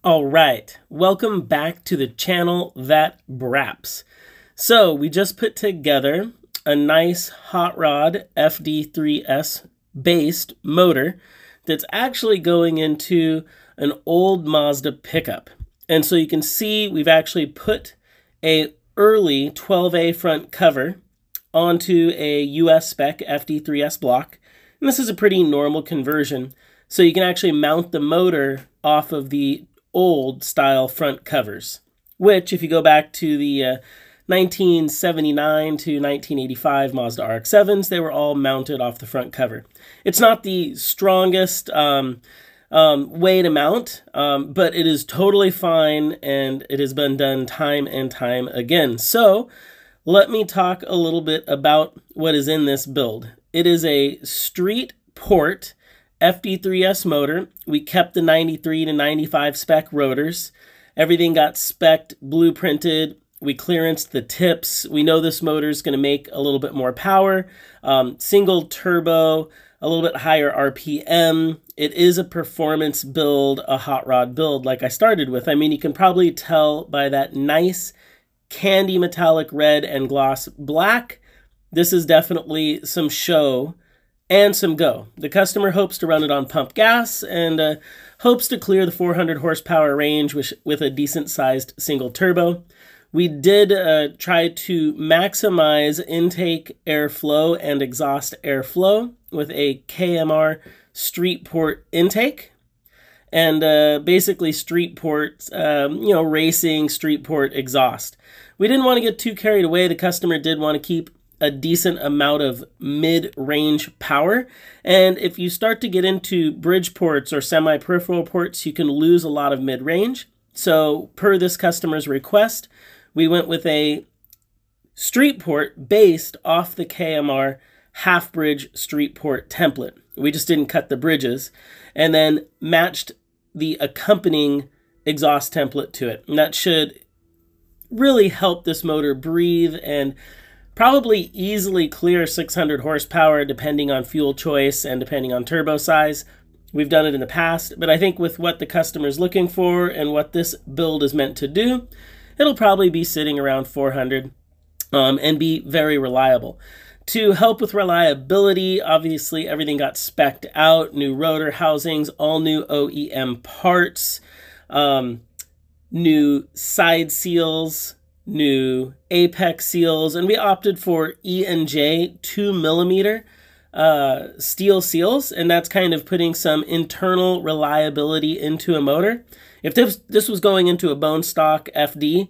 All right, welcome back to the channel that braps. So we just put together a nice hot rod FD3S based motor that's actually going into an old Mazda pickup. And so you can see we've actually put a early 12A front cover onto a US spec FD3S block. And this is a pretty normal conversion. So you can actually mount the motor off of the old style front covers, which if you go back to the 1979 to 1985 Mazda RX7s, they were all mounted off the front cover. It's not the strongest way to mount, but it is totally fine, and it has been done time and time again. So let me talk a little bit about what is in this build. It is a street port FD3S motor. We kept the 93 to 95 spec rotors. Everything got spec'd, blueprinted. We clearanced the tips. We know this motor is going to make a little bit more power. Single turbo, a little bit higher RPM. It is a performance build, a hot rod build like I started with. I mean, you can probably tell by that nice candy metallic red and gloss black. This is definitely some show and some go. The customer hopes to run it on pump gas and hopes to clear the 400 horsepower range with a decent sized single turbo. We did try to maximize intake airflow and exhaust airflow with a KMR street port intake and basically street port, racing street port exhaust. We didn't want to get too carried away. The customer did want to keep a decent amount of mid-range power. And if you start to get into bridge ports or semi-peripheral ports, you can lose a lot of mid-range. So per this customer's request, we went with a street port based off the KMR half-bridge street port template. We just didn't cut the bridges, and then matched the accompanying exhaust template to it. And that should really help this motor breathe and probably easily clear 600 horsepower depending on fuel choice and depending on turbo size. We've done it in the past, but I think with what the customer is looking for and what this build is meant to do, it'll probably be sitting around 400 and be very reliable. To help with reliability, obviously everything got spec'd out, new rotor housings, all new OEM parts, new side seals, new apex seals, and we opted for E&J 2mm steel seals, and that's kind of putting some internal reliability into a motor. If this was going into a bone stock FD,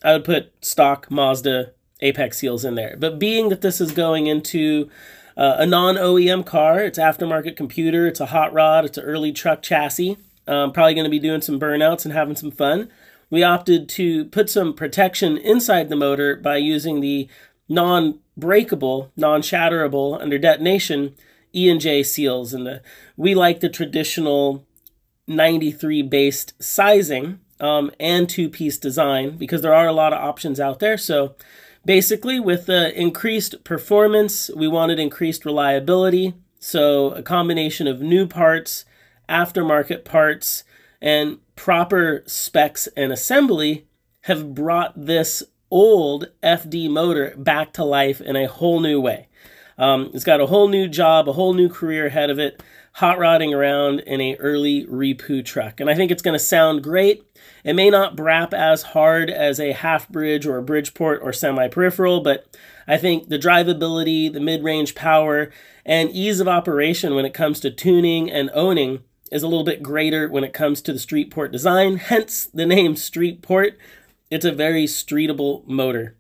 I would put stock Mazda apex seals in there. But being that this is going into a non-OEM car, it's aftermarket computer, it's a hot rod, it's an early truck chassis, probably going to be doing some burnouts and having some fun. We opted to put some protection inside the motor by using the non-breakable, non-shatterable under detonation E&J seals. And we like the traditional 93 based sizing and two-piece design because there are a lot of options out there. So basically with increased performance, we wanted increased reliability. So a combination of new parts, aftermarket parts, and proper specs and assembly have brought this old FD motor back to life in a whole new way. It's got a whole new job, a whole new career ahead of it, hot rodding around in a early RePu truck. And I think it's going to sound great. It may not brap as hard as a half bridge or a Bridgeport or semi-peripheral, but I think the drivability, the mid-range power, and ease of operation when it comes to tuning and owning is a little bit greater when it comes to the street port design, hence the name street port. It's a very streetable motor.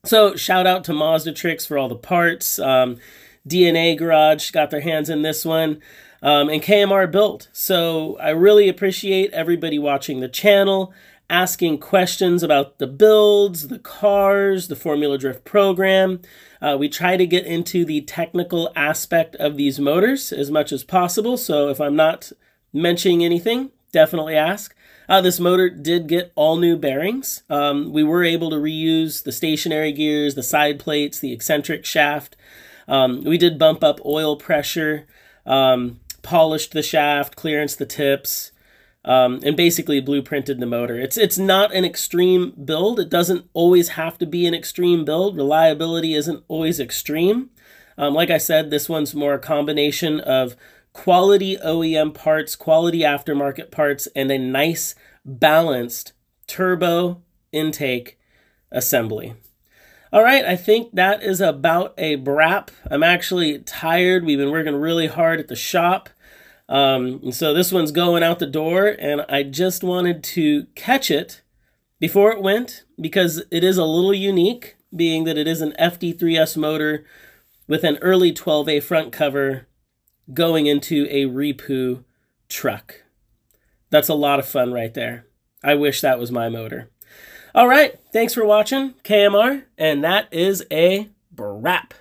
So shout out to Mazda Tricks for all the parts. DNA Garage got their hands in this one, and KMR Build. So I really appreciate everybody watching the channel, asking questions about the builds, the cars, the Formula Drift program. We try to get into the technical aspect of these motors as much as possible. So if I'm not mentioning anything, definitely ask. This motor did get all new bearings. We were able to reuse the stationary gears, the side plates, the eccentric shaft. We did bump up oil pressure, polished the shaft, clearanced the tips. and basically blueprinted the motor. It's not an extreme build. It doesn't always have to be an extreme build. Reliability isn't always extreme. Like I said, this one's more a combination of quality OEM parts, quality aftermarket parts, and a nice balanced turbo intake assembly. All right, I think that is about a wrap. I'm actually tired. We've been working really hard at the shop. And so this one's going out the door, and I just wanted to catch it before it went because it is a little unique, being that it is an FD3S motor with an early 12A front cover going into a RePu truck. That's a lot of fun right there. I wish that was my motor. All right, thanks for watching, KMR, and that is a wrap.